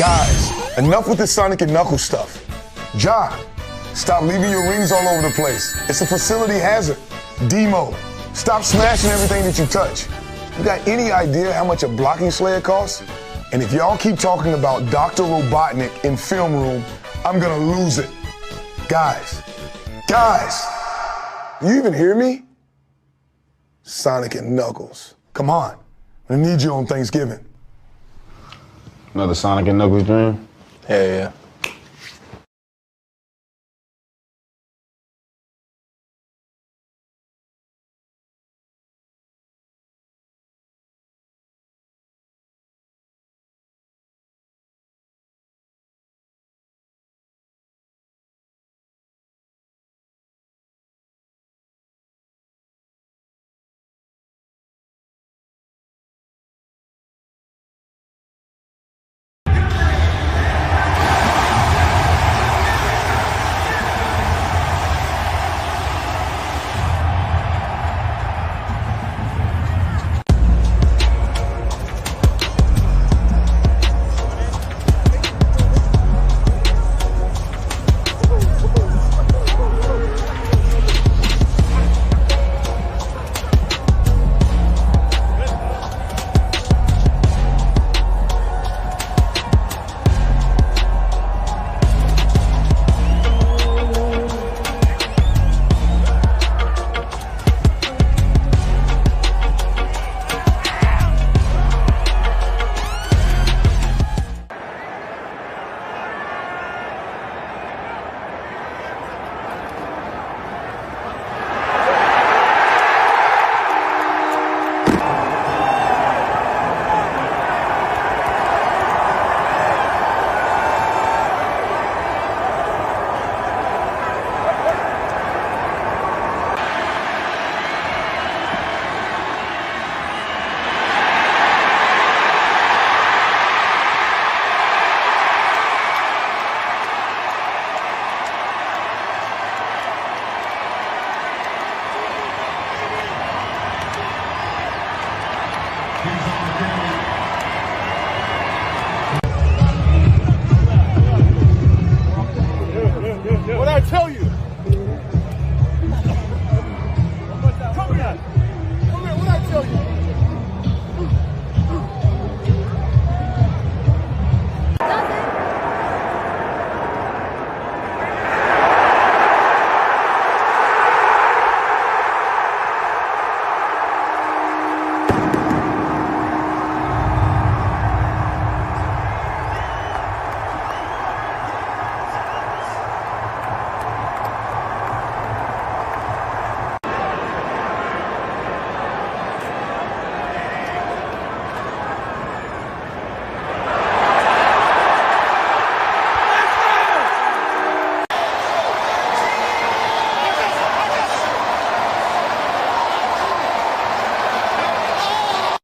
Guys, enough with this Sonic and Knuckles stuff. Ja, stop leaving your rings all over the place. It's a facility hazard. Demo, stop smashing everything that you touch. You got any idea how much a blocking sled costs? And if y'all keep talking about Dr. Robotnik in film room, I'm gonna lose it. Guys, you even hear me? Sonic and Knuckles, come on. I need you on Thanksgiving. Another Sonic and Knuckles dream? Yeah. What'd I tell you? Come here. What'd I tell you?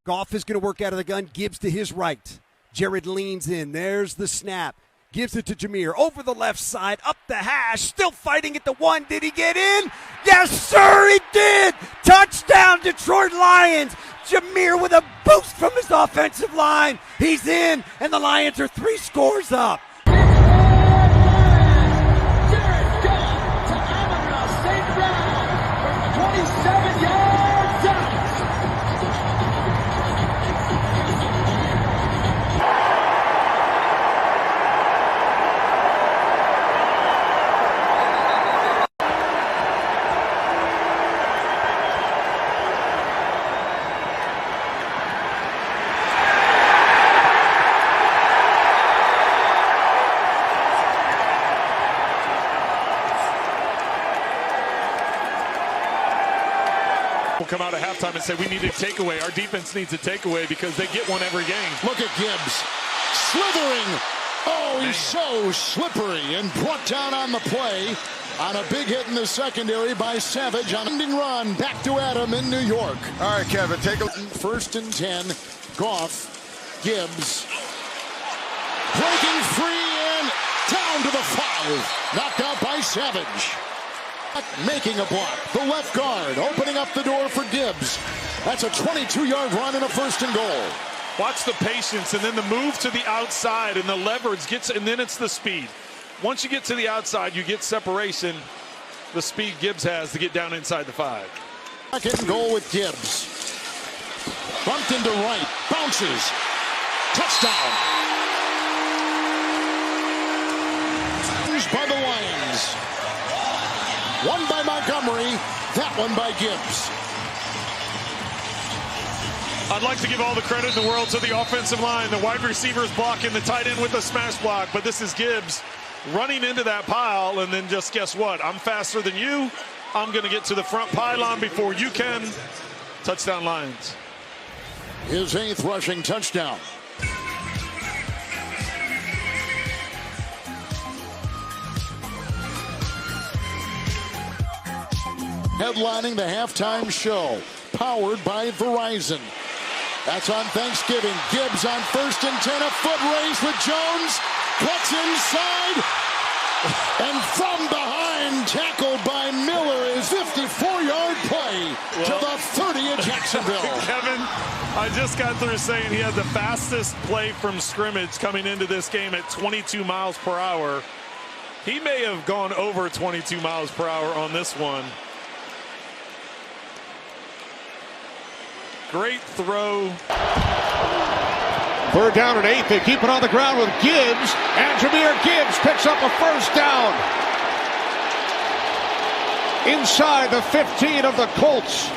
Goff is going to work out of the gun. Gibbs to his right. Jared leans in. There's the snap. Gives it to Jahmyr. Over the left side. Up the hash. Still fighting at the one. Did he get in? Yes, sir, he did. Touchdown, Detroit Lions. Jahmyr with a boost from his offensive line. He's in, and the Lions are 3 scores up. We'll come out at halftime and say we need a takeaway. Our defense needs a takeaway because they get one every game. Look at Gibbs slithering. Oh, he's so slippery and brought down on the play on a big hit in the secondary by Savage on ending run back to Adam in New York. All right, Kevin, take a 1st and 10. Goff, Gibbs breaking free and down to the 5. Knocked out by Savage. Making a block. The left guard opening up the door for Gibbs. That's a 22-yard run and a 1st and goal. Watch the patience and then the move to the outside and the leverage gets, and then it's the speed. Once you get to the outside, you get separation. The speed Gibbs has to get down inside the 5. Second and goal with Gibbs. Bumped into right, bounces. Touchdown. Used by the Lions. One by Montgomery, that one by Gibbs. I'd like to give all the credit in the world to the offensive line. The wide receivers blocking, the tight end with the smash block, but this is Gibbs running into that pile, and then just guess what? I'm faster than you. I'm going to get to the front pylon before you can. Touchdown Lions. His 8th rushing touchdown. Headlining the halftime show, powered by Verizon. That's on Thanksgiving. Gibbs on 1st and 10, a foot race with Jones. Cuts inside. And from behind, tackled by Miller, is 54-yard play to the 30 of Jacksonville. Kevin, I just got through saying he had the fastest play from scrimmage coming into this game at 22 miles per hour. He may have gone over 22 miles per hour on this one. Great throw. 3rd down and 8. They keep it on the ground with Gibbs. And Jahmyr Gibbs picks up a 1st down. Inside the 15 of the Colts.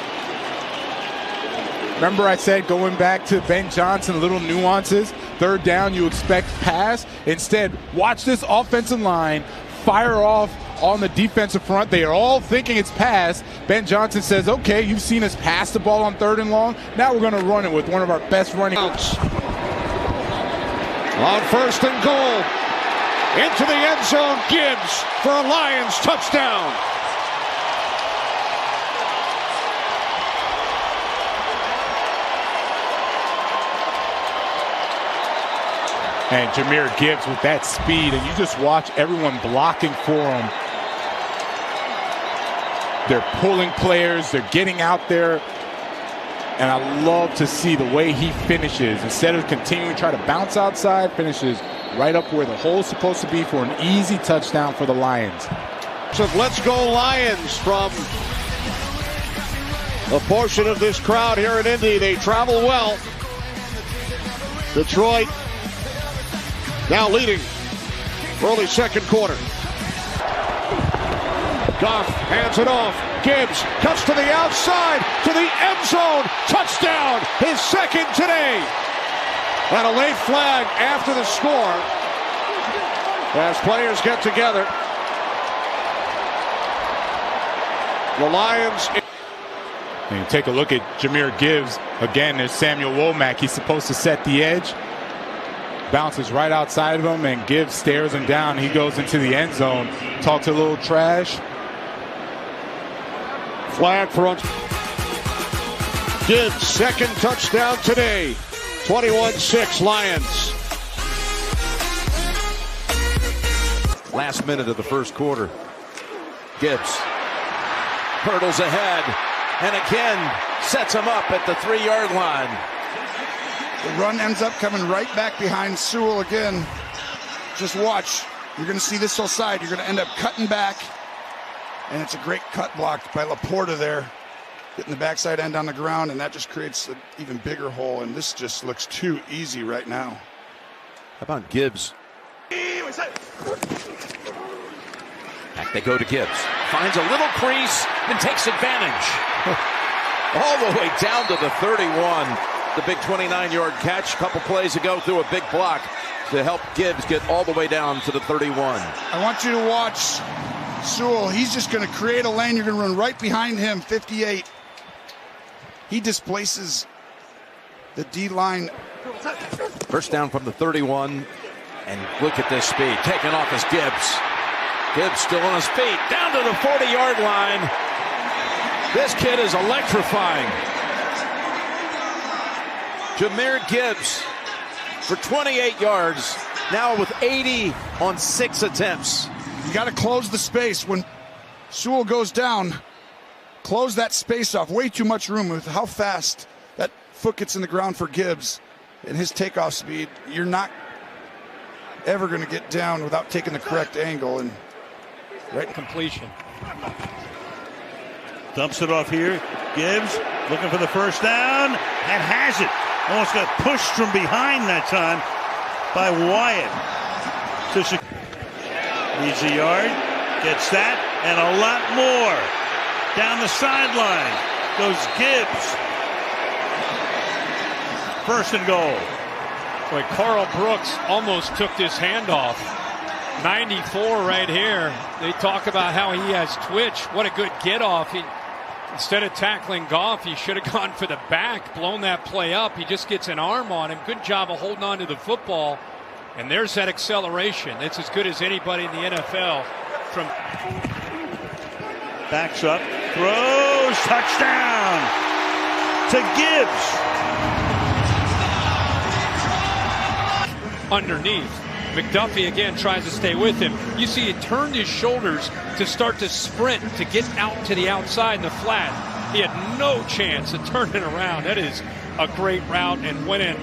Remember I said going back to Ben Johnson, little nuances. 3rd down, you expect pass. Instead, watch this offensive line fire off on the defensive front. They are all thinking it's pass. Ben Johnson says, okay, you've seen us pass the ball on 3rd and long. Now we're going to run it with one of our best running. On 1st and goal. Into the end zone, Gibbs for a Lions touchdown. And Jahmyr Gibbs with that speed, and you just watch everyone blocking for him. They're pulling players, they're getting out there, and I love to see the way he finishes. Instead of continuing to try to bounce outside, finishes right up where the hole's supposed to be for an easy touchdown for the Lions. So let's go Lions from a portion of this crowd here in Indy. They travel well. Detroit now leading early 2nd quarter. Goff hands it off. Gibbs cuts to the outside, to the end zone. Touchdown, his 2nd today. And a late flag after the score as players get together. The Lions. And you take a look at Jahmyr Gibbs. Again, there's Samuel Womack. He's supposed to set the edge. Bounces right outside of him, and Gibbs stares him down. He goes into the end zone, talks a little trash. Flag for Gibbs, 2nd touchdown today. 21-6 Lions. Last minute of the 1st quarter. Gibbs hurdles ahead and again sets him up at the 3-yard line. The run ends up coming right back behind Sewell again. Just watch. You're going to see this whole side. You're going to end up cutting back. And it's a great cut block by Laporta there. Getting the backside end on the ground, and that just creates an even bigger hole. And this just looks too easy right now. How about Gibbs? Back they go to Gibbs. Finds a little crease and takes advantage. All the way down to the 31. The big 29-yard catch a couple plays ago through a big block to help Gibbs get all the way down to the 31. I want you to watch Sewell. He's just going to create a lane. You're going to run right behind him, 58. He displaces the D-line. 1st down from the 31. And look at this speed. Taken off as Gibbs. Gibbs still on his feet. Down to the 40-yard line. This kid is electrifying. Jahmyr Gibbs for 28 yards, now with 80 on 6 attempts. You got to close the space. When Sewell goes down, close that space off. Way too much room with how fast that foot gets in the ground for Gibbs. and his takeoff speed, you're not ever going to get down without taking the correct angle. And right completion. Dumps it off here. Gibbs looking for the first down and has it. Almost got pushed from behind that time by Wyatt. Needs a yard. Gets that and a lot more. Down the sideline goes Gibbs. First and goal. Boy, Carl Brooks almost took this handoff. 94 right here. They talk about how he has twitch. What a good get off. Instead of tackling Goff, he should have gone for the back, blown that play up. He just gets an arm on him. Good job of holding on to the football. And there's that acceleration. It's as good as anybody in the NFL. From backs up, throws, touchdown to Gibbs. Underneath. McDuffie again tries to stay with him. You see he turned his shoulders to start to sprint to get out to the outside in the flat. He had no chance of turning around. That is a great route and went in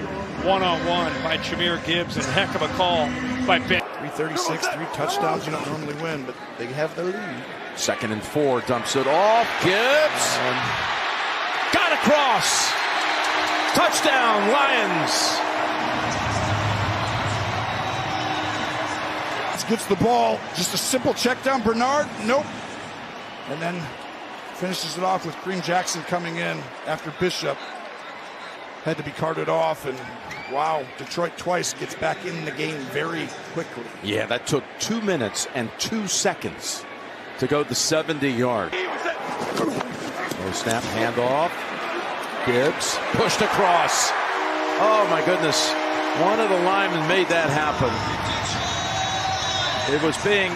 one-on-one by Jahmyr Gibbs, and heck of a call by Ben. 336, 3 touchdowns. You don't normally win, but they have the lead. 2nd and 4, dumps it off. Gibbs got across. Touchdown, Lions. Gets the ball, just a simple check down. Bernard, nope. And then finishes it off with Kareem Jackson coming in after Bishop had to be carted off. And wow, Detroit twice gets back in the game very quickly. Yeah, that took 2 minutes and 2 seconds to go the 70-yard. Oh, snap, handoff. Gibbs pushed across. Oh my goodness, one of the linemen made that happen. It was being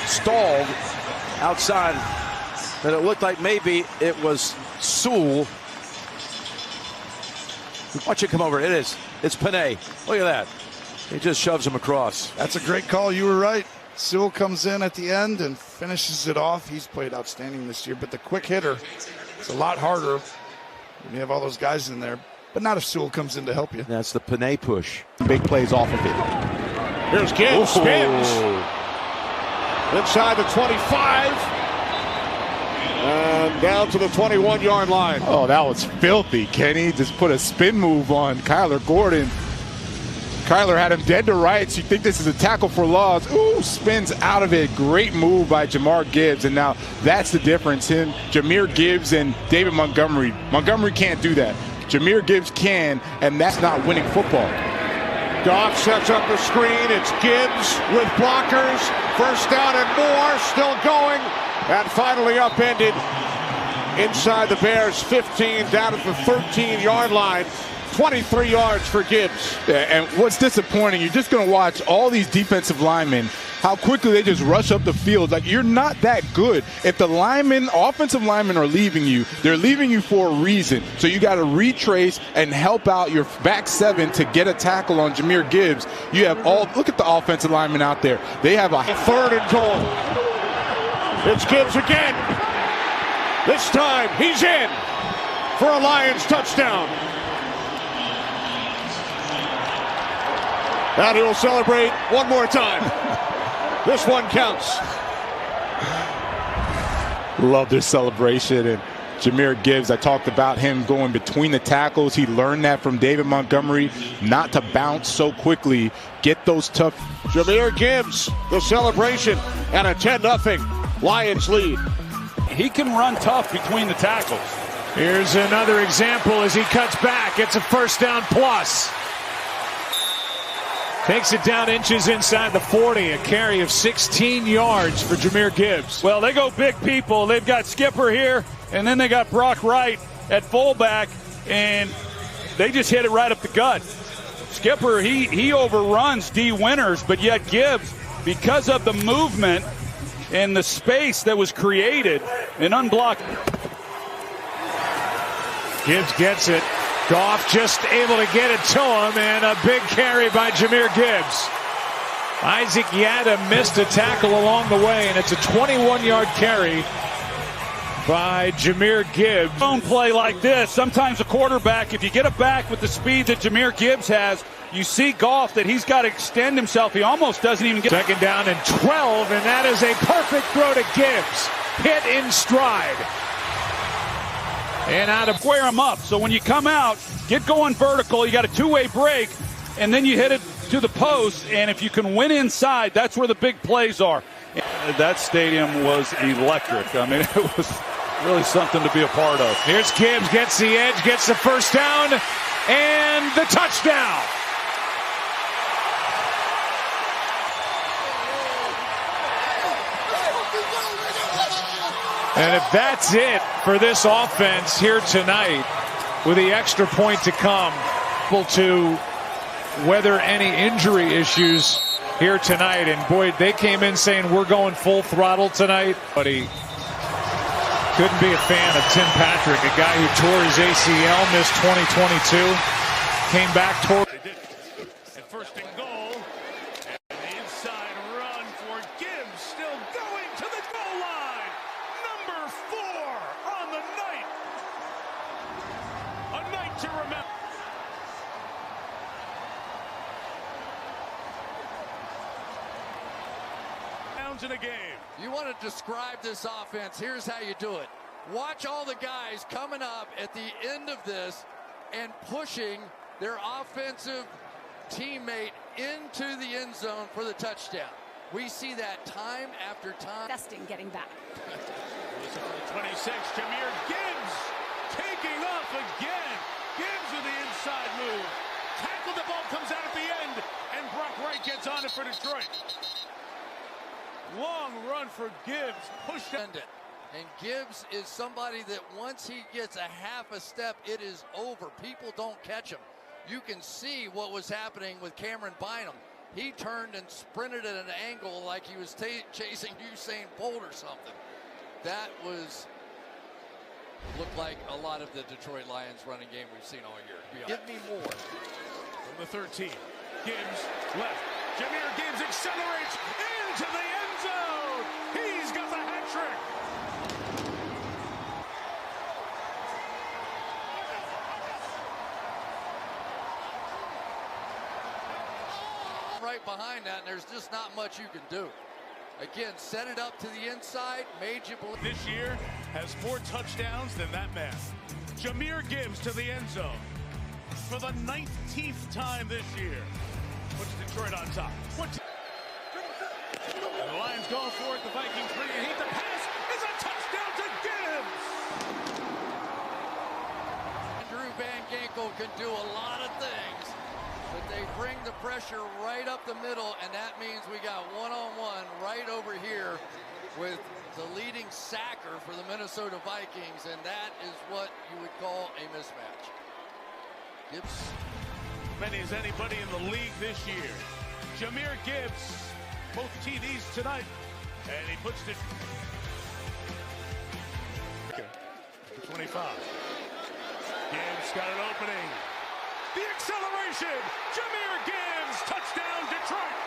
stalled outside, but it looked like maybe it was Sewell. Watch it come over. It is. It's Panay. Look at that. He just shoves him across. That's a great call. You were right. Sewell comes in at the end and finishes it off. He's played outstanding this year, but the quick hitter, it's a lot harder when you have all those guys in there, but not if Sewell comes in to help you. That's the Panay push. Big plays off of it. Here's Gibbs, spins inside the 25 and down to the 21-yard line. Oh, that was filthy. Kenny just put a spin move on Kyler Gordon. Kyler had him dead to rights. You think this is a tackle for loss. Ooh, spins out of it. Great move by Jahmyr Gibbs. And now that's the difference. Jahmyr Gibbs and David Montgomery. Montgomery can't do that. Jahmyr Gibbs can, and that's not winning football. Goff sets up the screen. It's Gibbs with blockers. First down and more. Still going. And finally upended inside the Bears 15 down at the 13-yard line. 23 yards for Gibbs. Yeah, and what's disappointing, you're just going to watch all these defensive linemen, how quickly they just rush up the field. Like, you're not that good. If the offensive linemen are leaving you, they're leaving you for a reason. So you got to retrace and help out your back seven to get a tackle on Jahmyr Gibbs. You have look at the offensive linemen out there. They have a 3rd and goal. It's Gibbs again. This time he's in for a Lions touchdown. And he will celebrate one more time. This one counts. Love this celebration. And Jahmyr Gibbs, I talked about him going between the tackles. He learned that from David Montgomery, not to bounce so quickly, get those tough. Jahmyr Gibbs, the celebration, and a 10-0 Lions lead. He can run tough between the tackles. Here's another example as he cuts back. It's a first down plus. Takes it down inches inside the 40. A carry of 16 yards for Jahmyr Gibbs. Well, they go big people. They've got Skipper here, and then they got Brock Wright at fullback, and they just hit it right up the gut. Skipper, he overruns D. Winters, but yet Gibbs, because of the movement and the space that was created, an unblocked. Gibbs gets it. Goff just able to get it to him, and a big carry by Jahmyr Gibbs. Isaac Yada missed a tackle along the way, and it's a 21-yard carry by Jahmyr Gibbs. Zone play like this, sometimes a quarterback, if you get it back with the speed that Jahmyr Gibbs has, you see Goff that he's got to extend himself. He almost doesn't even get. Second down and 12, and that is a perfect throw to Gibbs. Hit in stride. And out of square him up. So when you come out, get going vertical, you got a two-way break, and then you hit it to the post, and if you can win inside, that's where the big plays are. That stadium was electric. I mean, it was really something to be a part of. Here's Gibbs, gets the edge, gets the first down, and the touchdown. And if that's it for this offense here tonight, with the extra point to come, to weather any injury issues here tonight. And boy, they came in saying we're going full throttle tonight. But he couldn't be a fan of Tim Patrick, a guy who tore his ACL, missed 2022, came back, tore. And first and goal, and the inside run for Gibbs, still going to the goal line. Number 4 on the night. A night to remember. In a game. You want to describe this offense, here's how you do it. Watch all the guys coming up at the end of this and pushing their offensive teammate into the end zone for the touchdown. We see that time after time. Dustin getting back. 26, Jahmyr Gibbs taking off again. Gibbs with the inside move. Tackle, the ball comes out at the end, and Brock Wright gets on it for Detroit. Long run for Gibbs, pushed it. And Gibbs is somebody that once he gets a half a step, it is over. People don't catch him. You can see what was happening with Cameron Bynum. He turned and sprinted at an angle like he was chasing Usain Bolt or something. That looked like a lot of the Detroit Lions running game we've seen all year. Give me more. From the 13, Gibbs left. Jahmyr Gibbs accelerates into the end zone. He's got the hat trick. Right behind that, and there's just not much you can do. Again, set it up to the inside, made you believe. This year has more touchdowns than that man. Jahmyr Gibbs to the end zone for the 19th time this year. Puts Detroit on top. And the Lions going for it. The Vikings bring a heat. The pass is a touchdown to Gibbs. Drew Van Ginkel can do a lot of things, but they bring the pressure right up the middle, and that means we got one-on-one right over here with the leading sacker for the Minnesota Vikings, and that is what you would call a mismatch. Gibbs. Many as anybody in the league this year. Jahmyr Gibbs, both TDs tonight, and he puts it 25. Gibbs got an opening. The acceleration. Jahmyr Gibbs, touchdown Detroit.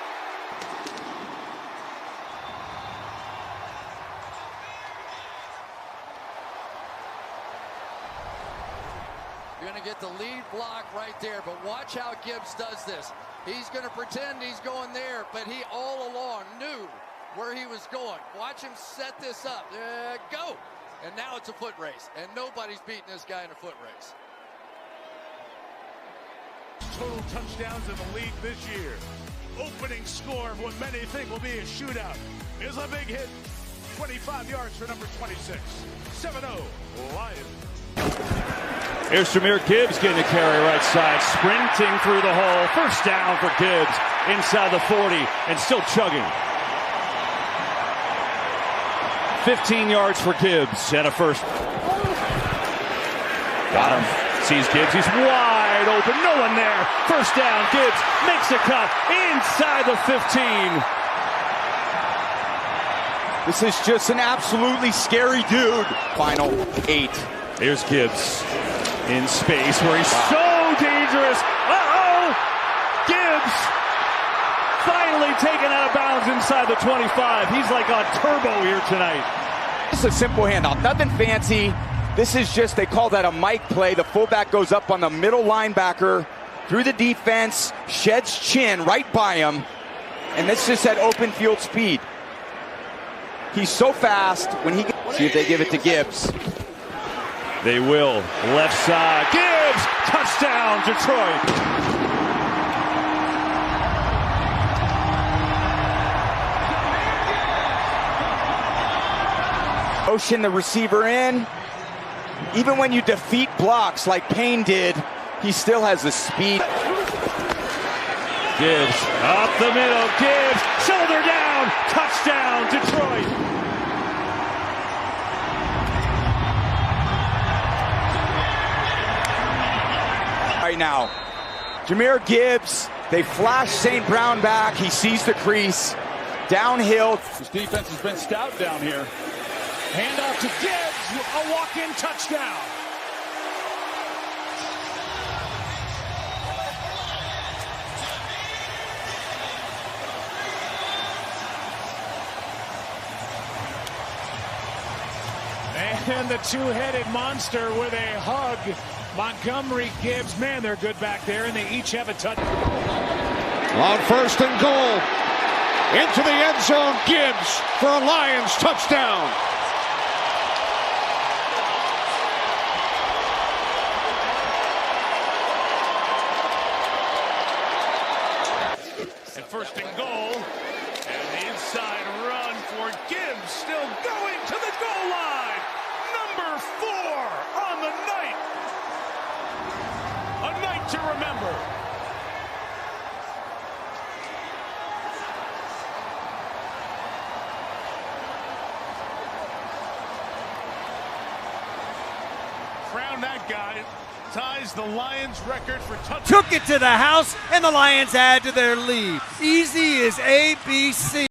You're going to get the lead block right there, but watch how Gibbs does this. He's going to pretend he's going there, but he all along knew where he was going. Watch him set this up. Go! And now it's a foot race, and nobody's beating this guy in a foot race. Total touchdowns in the league this year. Opening score of what many think will be a shootout is a big hit. 25 yards for number 26. 7-0 Lions. Here's Jahmyr Gibbs getting a carry right side, sprinting through the hole. First down for Gibbs inside the 40 and still chugging. 15 yards for Gibbs and a first. Got him. Sees Gibbs. He's wide open. No one there. First down. Gibbs makes a cut inside the 15. This is just an absolutely scary dude. Final 8. Here's Gibbs in space where he's so dangerous. Uh-oh! Gibbs finally taken out of bounds inside the 25. He's like on turbo here tonight. This is a simple handoff, nothing fancy. This is just, they call that a Mike play. The fullback goes up on the middle linebacker through the defense, sheds chin right by him, and this just at open field speed. He's so fast when he gets, see if they give it to Gibbs. They will. Left side. Gibbs! Touchdown, Detroit! Motion the receiver in. Even when you defeat blocks like Payne did, he still has the speed. Gibbs up the middle. Gibbs, shoulder down. Touchdown, Detroit. Right now, Jahmyr Gibbs, they flash St. Brown back. He sees the crease. Downhill. This defense has been stout down here. Hand off to Gibbs, a walk-in touchdown. And the two-headed monster with a hug. Montgomery, Gibbs, man, they're good back there, and they each have a touch. On 1st and goal, into the end zone, Gibbs for a Lions touchdown. And 1st and goal, and the inside run for Gibbs, still going to the goal line. Number 4 on the night. A night to remember. Crown that guy. Ties the Lions record for touchdowns. Took it to the house, and the Lions add to their lead. Easy as ABC.